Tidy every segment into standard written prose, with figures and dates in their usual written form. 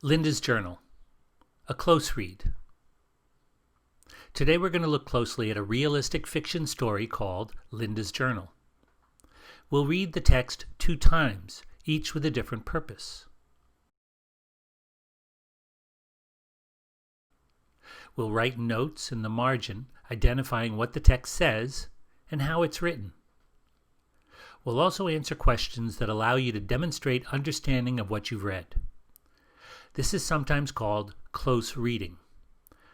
Linda's Journal, a close read. Today we're going to look closely at a realistic fiction story called Linda's Journal. We'll read the text 2 times, each with a different purpose. We'll write notes in the margin identifying what the text says and how it's written. We'll also answer questions that allow you to demonstrate understanding of what you've read. This is sometimes called close reading.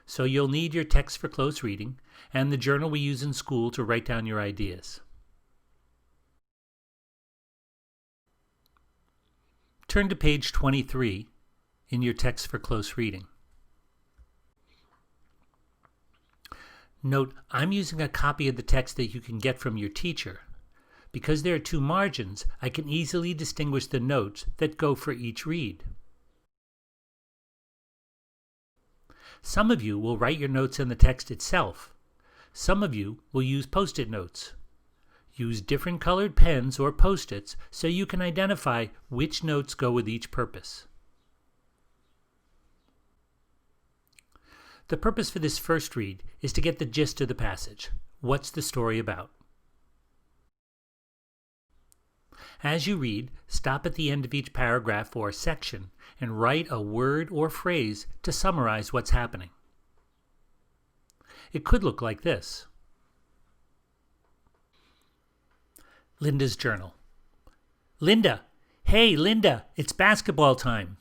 So you'll need your text for close reading and the journal we use in school to write down your ideas. Turn to page 23 in your text for close reading. Note, I'm using a copy of the text that you can get from your teacher. Because there are 2 margins, I can easily distinguish the notes that go for each read. Some of you will write your notes in the text itself. Some of you will use Post-it notes. Use different colored pens or Post-its so you can identify which notes go with each purpose. The purpose for this first read is to get the gist of the passage. What's the story about? As you read, stop at the end of each paragraph or section and write a word or phrase to summarize what's happening. It could look like this. Linda's Journal. Linda! Hey, Linda! It's basketball time!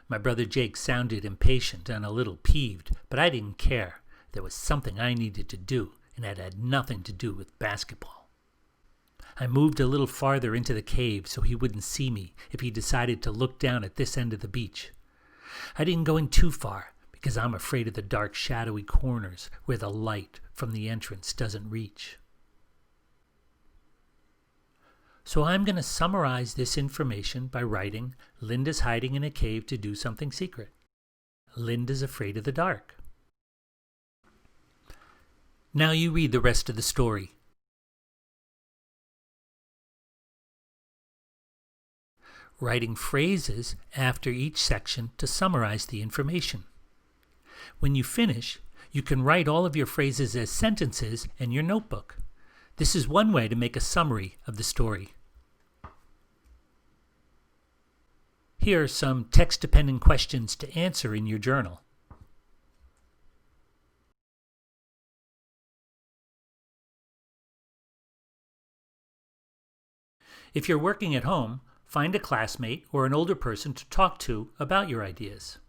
My brother Jake sounded impatient and a little peeved, but I didn't care. There was something I needed to do, and it had nothing to do with basketball. I moved a little farther into the cave so he wouldn't see me if he decided to look down at this end of the beach. I didn't go in too far because I'm afraid of the dark, shadowy corners where the light from the entrance doesn't reach. So I'm going to summarize this information by writing, Linda's hiding in a cave to do something secret. Linda's afraid of the dark. Now you read the rest of the story. Writing phrases after each section to summarize the information. When you finish, you can write all of your phrases as sentences in your notebook. This is one way to make a summary of the story. Here are some text-dependent questions to answer in your journal. If you're working at home, find a classmate or an older person to talk to about your ideas.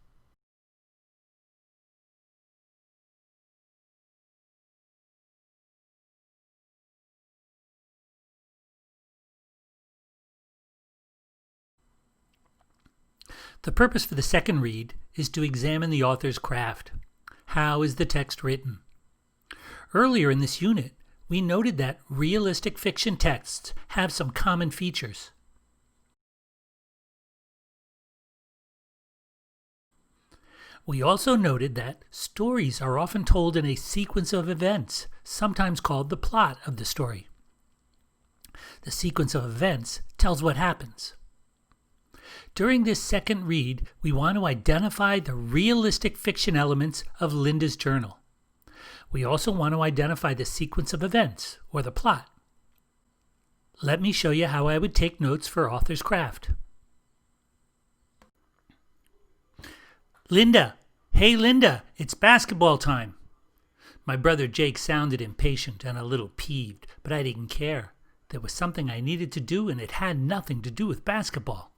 The purpose for the second read is to examine the author's craft. How is the text written? Earlier in this unit, we noted that realistic fiction texts have some common features. We also noted that stories are often told in a sequence of events, sometimes called the plot of the story. The sequence of events tells what happens. During this second read, we want to identify the realistic fiction elements of Linda's Journal. We also want to identify the sequence of events, or the plot. Let me show you how I would take notes for author's craft. Linda! Hey, Linda! It's basketball time! My brother Jake sounded impatient and a little peeved, but I didn't care. There was something I needed to do, and it had nothing to do with basketball.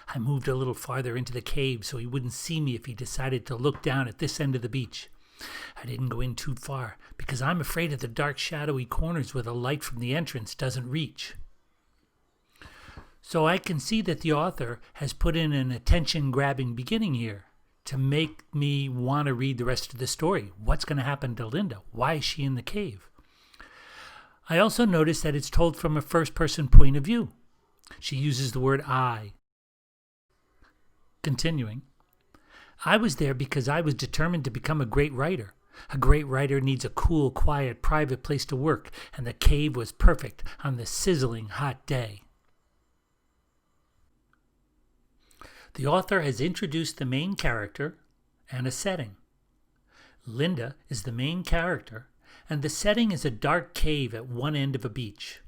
I moved a little farther into the cave so he wouldn't see me if he decided to look down at this end of the beach. I didn't go in too far because I'm afraid of the dark, shadowy corners where the light from the entrance doesn't reach. So I can see that the author has put in an attention-grabbing beginning here to make me want to read the rest of the story. What's going to happen to Linda? Why is she in the cave? I also noticed that it's told from a first-person point of view. She uses the word I. Continuing, I was there because I was determined to become a great writer. A great writer needs a cool, quiet, private place to work, and the cave was perfect on this sizzling hot day. The author has introduced the main character and a setting. Linda is the main character, and the setting is a dark cave at one end of a beach.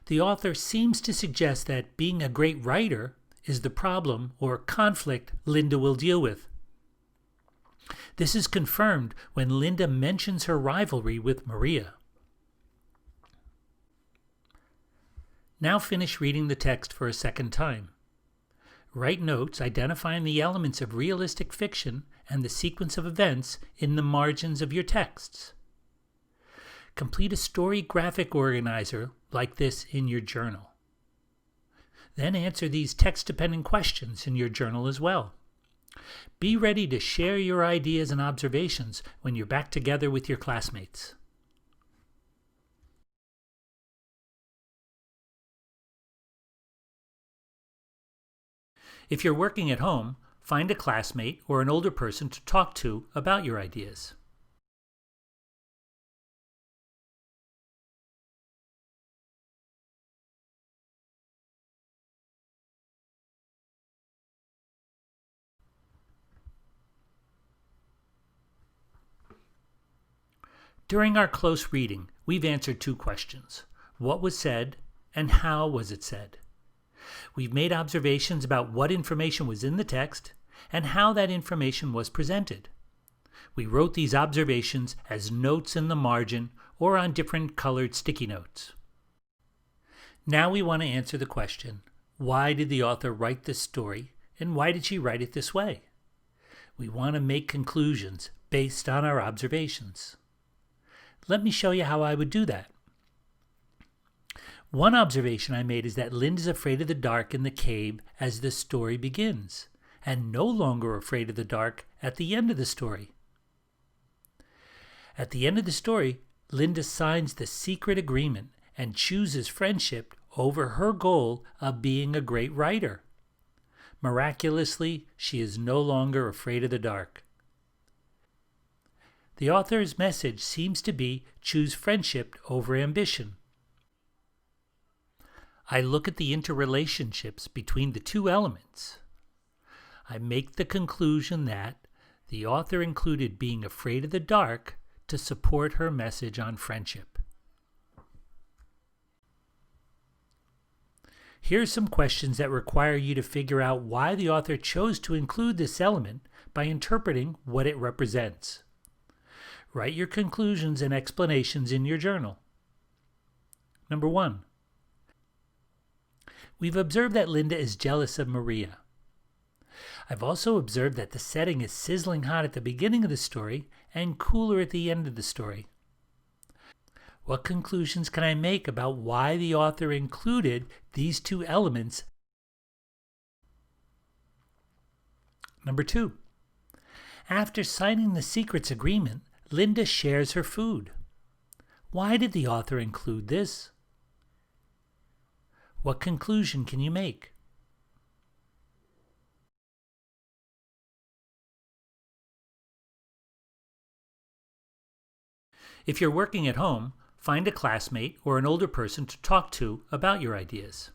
The author seems to suggest that being a great writer is the problem or conflict Linda will deal with. This is confirmed when Linda mentions her rivalry with Maria. Now finish reading the text for a second time. Write notes identifying the elements of realistic fiction and the sequence of events in the margins of your texts. Complete a story graphic organizer like this in your journal. Then answer these text-dependent questions in your journal as well. Be ready to share your ideas and observations when you're back together with your classmates. If you're working at home, find a classmate or an older person to talk to about your ideas. During our close reading, we've answered two questions. What was said and how was it said? We've made observations about what information was in the text and how that information was presented. We wrote these observations as notes in the margin or on different colored sticky notes. Now we want to answer the question, why did the author write this story and why did she write it this way? We want to make conclusions based on our observations. Let me show you how I would do that. One observation I made is that Linda's afraid of the dark in the cave as the story begins, and no longer afraid of the dark at the end of the story. At the end of the story, Linda signs the secret agreement and chooses friendship over her goal of being a great writer. Miraculously, she is no longer afraid of the dark. The author's message seems to be choose friendship over ambition. I look at the interrelationships between the two elements. I make the conclusion that the author included being afraid of the dark to support her message on friendship. Here are some questions that require you to figure out why the author chose to include this element by interpreting what it represents. Write your conclusions and explanations in your journal. Number 1. We've observed that Linda is jealous of Maria. I've also observed that the setting is sizzling hot at the beginning of the story and cooler at the end of the story. What conclusions can I make about why the author included these two elements? Number 2. After signing the secrets agreement, Linda shares her food. Why did the author include this? What conclusion can you make? If you're working at home, find a classmate or an older person to talk to about your ideas.